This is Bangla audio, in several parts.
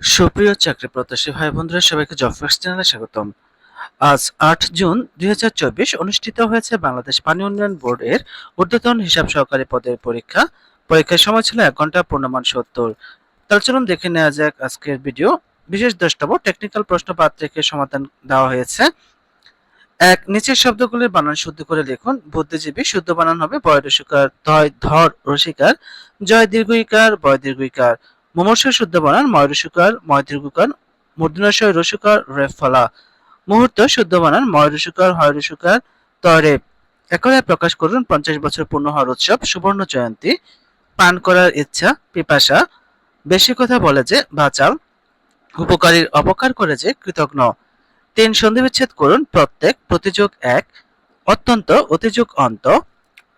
সুপ্রিয় চাকরি প্রত্যাশী ভাই বন্ধুরা, সবাইকে জব ফার্স্ট চ্যানেলে স্বাগতম। আজ ৮ জুন ২০২৪ অনুষ্ঠিত হয়েছে বাংলাদেশ পানি উন্নয়ন বোর্ডের ঊর্ধ্বতন হিসাব সহকারী পদের পরীক্ষা। পরীক্ষার সময় ছিল ১ ঘন্টা পূর্ণমান ৭০। তাহলে চলুন দেখে নেওয়া যাক আজকের ভিডিও। বিশেষ দ্রষ্টব্য টেকনিক্যাল প্রশ্নপত্র থেকে সমাধান দেওয়া হয়েছে। এক, নিচের শব্দগুলির বানান শুদ্ধ করে লিখুন। বুদ্ধিজীবী শুদ্ধ বানান হবে বয় রসিকার, ধর রসিকার, জয় দীর্ঘইকার, বয় দীর্ঘইকার। মুমূর্ষু শুদ্ধ বানান ময় রসিকার, ময় দীর্ঘকার, মূর্ধন্যশয় রসিকার, রেফ ফলা। মুহূর্ত শুদ্ধ বানান ময় রসিকার, হয় রসিকার, তরে। একরে প্রকাশ করুন ৫০ বছর পূর্ণ হওয়ার উৎসব, সুবর্ণ জয়ন্তী। পান করার ইচ্ছা, পিপাসা। বেশি কথা বলে যে বাচাল, উপকারীর অপকার করে যে কৃতজ্ঞ। ৩, সন্ধিবিচ্ছেদ করুন। প্রত্যেক, প্রতিযোগ এক, অত্যন্ত, অতিযোগ অন্ত,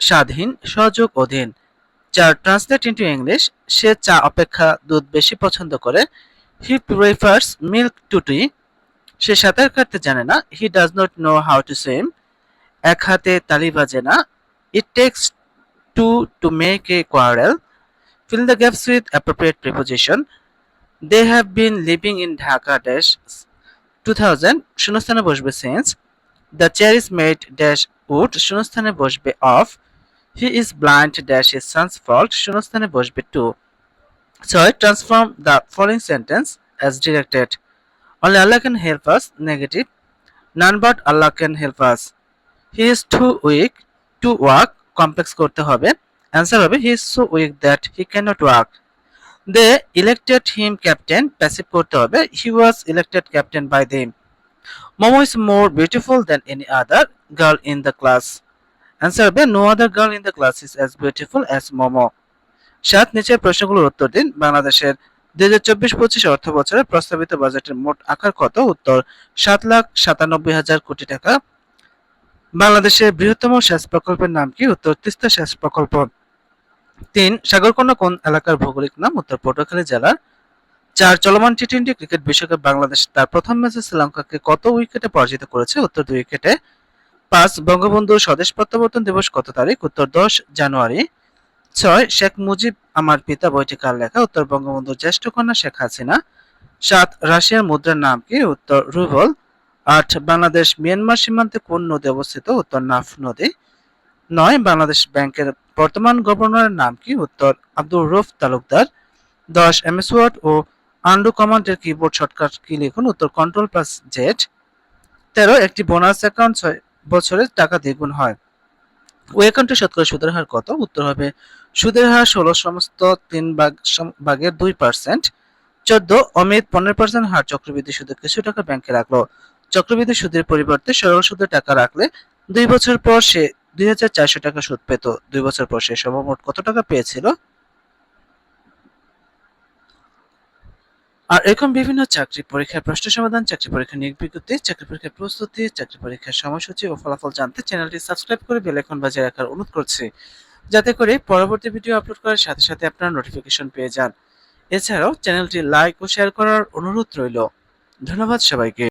স্বাধীন, সহযোগ অধীন। ৪, ট্রান্সলেট ইন্টু ইংলিশ। সে চা অপেক্ষা দুধ বেশি পছন্দ করে। He prefers milk to tea. সে সাঁতার কাটতে জানে না। He does not know how to swim. এক হাতে তালি বাজে না। It takes two to make a quarrel. Fill the gaps with appropriate preposition. They have been living in Dhaka dash 2000 শূন্যস্থানে বসবে since. The chair is made dash wood শূন্যস্থানে বসবে of. He is blind dash his sons fault শূন্যস্থানে বসবে to. ৬, transform the following sentence as directed. Only Allah can help us, negative. None but Allah can help us. He is too weak to walk, complex করতে হবে। Answer হবে he is so weak that he cannot walk. They elected him captain, passive করতে হবে he was elected captain by them. Momo is more beautiful than any other girl in the class. Answer হবে no other girl in the class is as beautiful as Momo. ৭, নিচের প্রশ্নগুলোর উত্তর দিন। বাংলাদেশের ২০২৪-২৫ অর্থ বছরের প্রস্তাবিত বাজেটের মোট আকার কত? উত্তর ৭,৯৭,০০০ কোটি টাকা। বাংলাদেশের বৃহত্তম সেচ প্রকল্পের নাম কি? উত্তর তিস্তা সেচ প্রকল্প। ৩, সাগরকন্যা কোন এলাকার ভৌগোলিক নাম? উত্তর পটুয়াখালী জেলার। ৪, চলমান টি-টোয়েন্টি ক্রিকেট বিশ্বকাপ বাংলাদেশ তার প্রথম ম্যাচে শ্রীলঙ্কাকে কত উইকেটে পরাজিত করেছে? উত্তর ২ উইকেটে। ৫, বঙ্গবন্ধুর স্বদেশ প্রত্যাবর্তন দিবস কত তারিখ? উত্তর ১০ জানুয়ারি। ৬, শেখ মুজিব আমার পিতা বইটি কার লেখা? উত্তর বঙ্গবন্ধুর জ্যেষ্ঠ কন্যা শেখ হাসিনা। ৭, রাশিয়ার মুদ্রার নাম কি? উত্তর রুবল। ৮, বাংলাদেশ মিয়ানমার সীমান্তে কোন নদী অবস্থিত? উত্তর নাফ নদী। ৯, বাংলাদেশ ব্যাংকের বর্তমান গভর্নরের নাম কি? উত্তর আব্দুর রউফ তালুকদার। ১০, এমএস ওয়ার্ড ও আন্ডু কমান্ডের কিবোর্ড শর্টকাট কি লিখুন? উত্তর কন্ট্রোল প্লাস জেড। ১৩, একটি বোনাস অ্যাকাউন্ট ৬ বছরে টাকা দ্বিগুণ হয়। ওই অ্যাকাউন্টে শতকরা সুদের হার কত? উত্তর হবে সুদের হার ১৬ সমস্ত ৩ ভাগের ২%। ১৪, অমিত ১৫% হার চক্রবৃদ্ধি সুদে কিছু টাকা ব্যাংকে রাখলো। চক্রবৃদ্ধি সুদের পরিবর্তে সরল সুদে টাকা রাখলে ২ বছর পর সে ২,৪০০ টাকা সুদ পেত। ২ বছর পর সে সর্বমোট কত টাকা পেয়েছিল? আর এরকম বিভিন্ন চাকরি পরীক্ষার প্রশ্ন সমাধান, চাকরি পরীক্ষার নিয়োগ বিজ্ঞপ্তি, চাকরি পরীক্ষার প্রস্তুতি, চাকরি পরীক্ষার সময়সূচি ও ফলাফল জানতে চ্যানেলটি সাবস্ক্রাইব করে বেল আইকন বাজিয়ে রাখার অনুরোধ করছি, যাতে করে পরবর্তী ভিডিও আপলোড করার সাথে সাথে আপনারা নোটিফিকেশন পেয়ে যান। এছাড়াও চ্যানেলটি লাইক ও শেয়ার করার অনুরোধ রইল। ধন্যবাদ সবাইকে।